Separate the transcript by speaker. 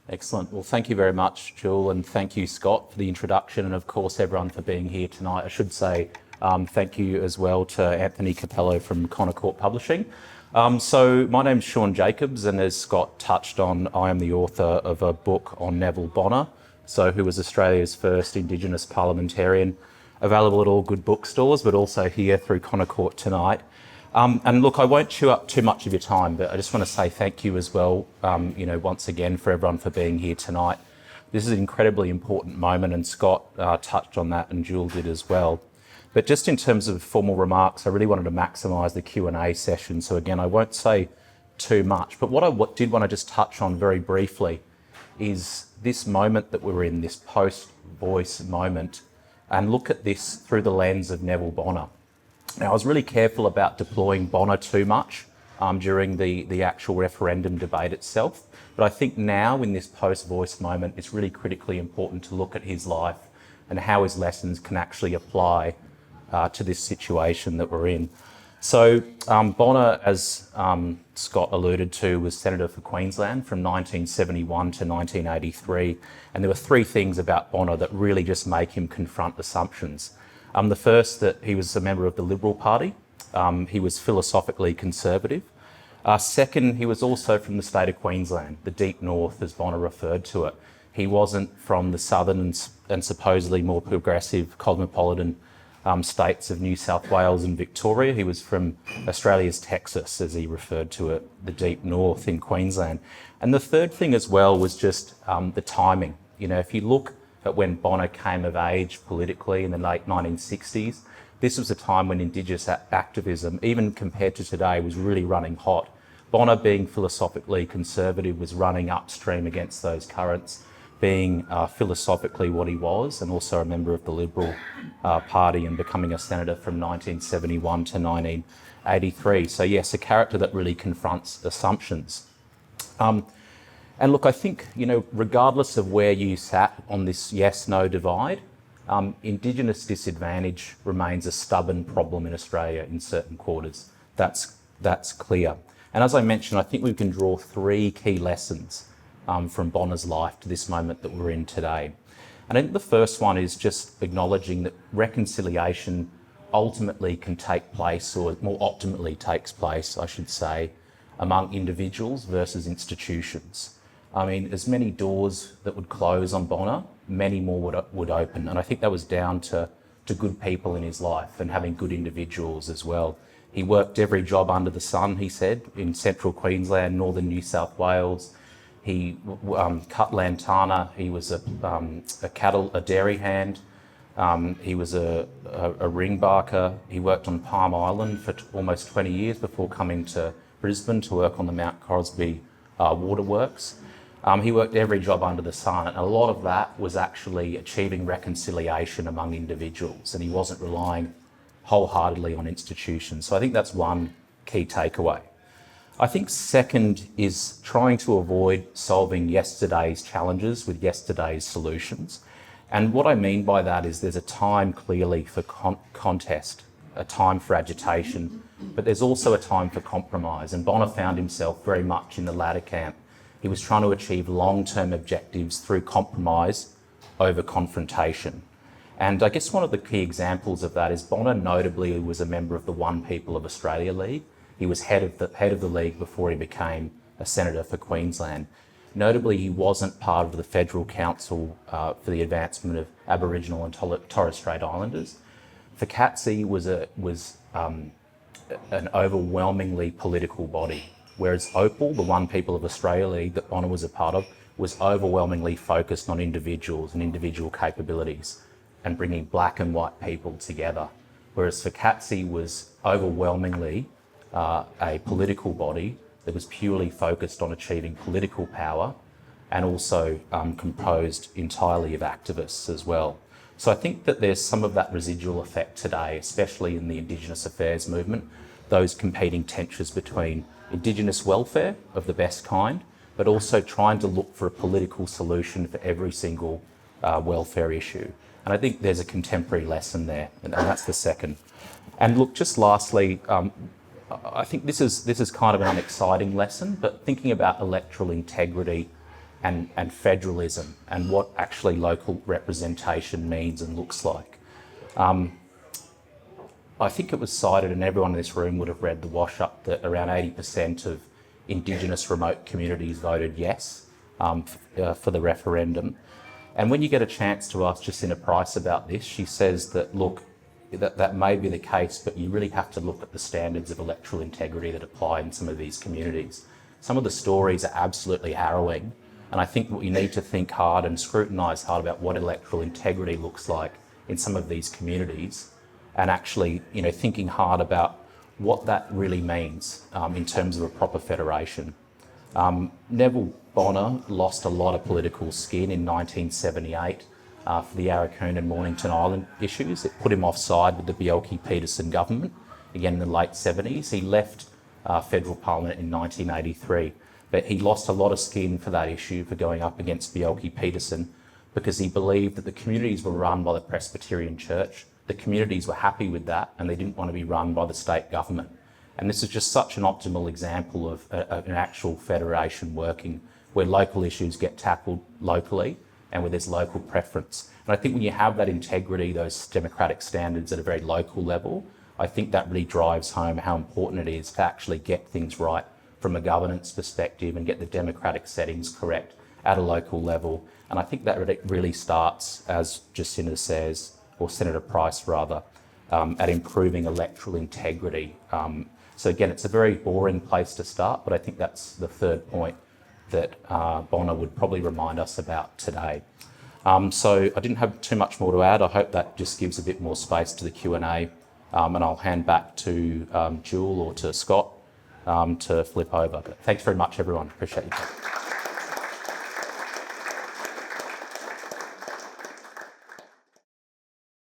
Speaker 1: Excellent. Well, thank you very much, Jewel, and thank you, Scott, for the introduction, and of course, everyone for being here tonight. I should say thank you as well to Anthony Capello from Connor Court Publishing. So my name's Sean Jacobs, and as Scott touched on, I am the author of a book on Neville Bonner, who was Australia's first Indigenous parliamentarian, available at all good bookstores, but also here through Connor Court tonight. And look, I won't chew up too much of your time, but I just want to say thank you as well, once again, for everyone for being here tonight. This is an incredibly important moment, and Scott touched on that, and Jewel did as well. But just in terms of formal remarks, I really wanted to maximise the Q&A session. So again, I won't say too much, but what I did want to just touch on very briefly is this moment that we're in, this post-voice moment, and look at this through the lens of Neville Bonner. Now, I was really careful about deploying Bonner too much during the actual referendum debate itself, but I think now in this post-voice moment, it's really critically important to look at his life and how his lessons can actually apply to this situation that we're in. So Bonner, as Scott alluded to, was Senator for Queensland from 1971 to 1983, and there were three things about Bonner that really just make him confront assumptions. The first, that he was a member of the Liberal Party. He was philosophically conservative. Second, he was also from the state of Queensland, the deep north, as Bonner referred to it. He wasn't from the southern and supposedly more progressive cosmopolitan states of New South Wales and Victoria. He was from Australia's Texas, as he referred to it, the deep north in Queensland. And the third thing as well was just the timing. You know, if you look at when Bonner came of age politically in the late 1960s, this was a time when Indigenous activism, even compared to today, was really running hot. Bonner, being philosophically conservative, was running upstream against those currents, being philosophically what he was, and also a member of the Liberal Party and becoming a senator from 1971 to 1983. So yes, a character that really confronts assumptions. And look, I think, regardless of where you sat on this yes-no divide, Indigenous disadvantage remains a stubborn problem in Australia in certain quarters. That's clear. And as I mentioned, I think we can draw three key lessons from Bonner's life to this moment that we're in today. And I think the first one is just acknowledging that reconciliation ultimately can take place, or more optimally takes place, I should say, among individuals versus institutions. I mean, as many doors that would close on Bonner, many more would open. And I think that was down to good people in his life and having good individuals as well. He worked every job under the sun, he said, in central Queensland, northern New South Wales. He cut lantana. He was a dairy hand. He was a ring barker. He worked on Palm Island for almost 20 years before coming to Brisbane to work on the Mount Crosby waterworks. He worked every job under the sun, and a lot of that was actually achieving reconciliation among individuals, and he wasn't relying wholeheartedly on institutions. So I think that's one key takeaway. I think second is trying to avoid solving yesterday's challenges with yesterday's solutions. And what I mean by that is there's a time clearly for contest, a time for agitation, but there's also a time for compromise. And Bonner found himself very much in the latter camp. He was trying to achieve long-term objectives through compromise over confrontation. And I guess one of the key examples of that is Bonner notably was a member of the One People of Australia League. He was head of the league before he became a senator for Queensland. Notably, he wasn't part of the Federal Council for the Advancement of Aboriginal and Torres Strait Islanders. FCATSI was an overwhelmingly political body, whereas OPAL, the One People of Australia League that Bonner was a part of, was overwhelmingly focused on individuals and individual capabilities and bringing black and white people together, whereas FCATSI was overwhelmingly a political body that was purely focused on achieving political power and also composed entirely of activists as well. So I think that there's some of that residual effect today, especially in the Indigenous affairs movement, those competing tensions between Indigenous welfare of the best kind, but also trying to look for a political solution for every single welfare issue. And I think there's a contemporary lesson there, and that's the second. And look, just lastly, I think this is kind of an unexciting lesson, but thinking about electoral integrity and federalism and what actually local representation means and looks like. I think it was cited, and everyone in this room would have read the wash-up, that around 80% of Indigenous remote communities voted yes for the referendum. And when you get a chance to ask Jacinta Price about this, she says that, look, that may be the case, but you really have to look at the standards of electoral integrity that apply in some of these communities. Some of the stories are absolutely harrowing, and I think we need to think hard and scrutinise hard about what electoral integrity looks like in some of these communities, and actually, thinking hard about what that really means in terms of a proper federation. Neville Bonner lost a lot of political skin in 1978 for the Arakoon and Mornington Island issues. It put him offside with the Bjelke-Petersen government, again in the late 70s. He left federal parliament in 1983, but he lost a lot of skin for that issue, for going up against Bjelke-Petersen, because he believed that the communities were run by the Presbyterian Church. The communities were happy with that, and they didn't want to be run by the state government. And this is just such an optimal example of an actual federation working, where local issues get tackled locally and where there's local preference. And I think when you have that integrity, those democratic standards at a very local level, I think that really drives home how important it is to actually get things right from a governance perspective and get the democratic settings correct at a local level. And I think that really starts, as Jacinta says, or Senator Price rather, at improving electoral integrity. So again, it's a very boring place to start, but I think that's the third point that Bonner would probably remind us about today. So I didn't have too much more to add. I hope that just gives a bit more space to the Q&A, and I'll hand back to Jewel or to Scott to flip over. But thanks very much, everyone. Appreciate your time.